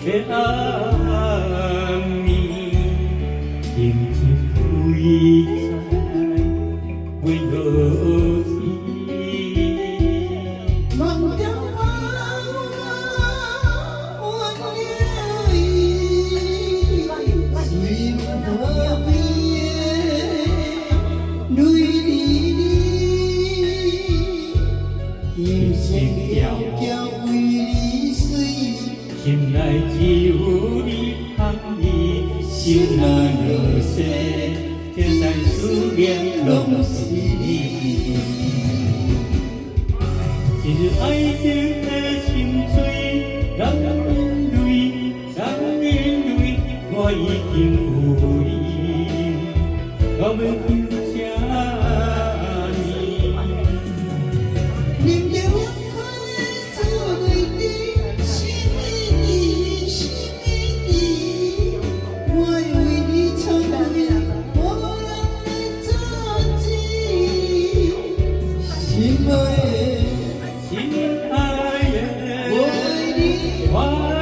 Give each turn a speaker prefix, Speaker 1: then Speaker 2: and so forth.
Speaker 1: 的阿弥，迎接归在为何意？
Speaker 2: 梦中花我恋意，心何必泪滴滴，人生遥遥为你碎。
Speaker 1: 心内只有你和你，心那热血，天在思念拢是你。今日爱情的心碎，人眼泪，人眼泪，我已经有你，我们有家你。
Speaker 2: 念着我可做对的，心的你，心的你，我为你唱对，无人来作证。心爱的，
Speaker 1: 心爱的，
Speaker 2: 我爱你。
Speaker 1: 我。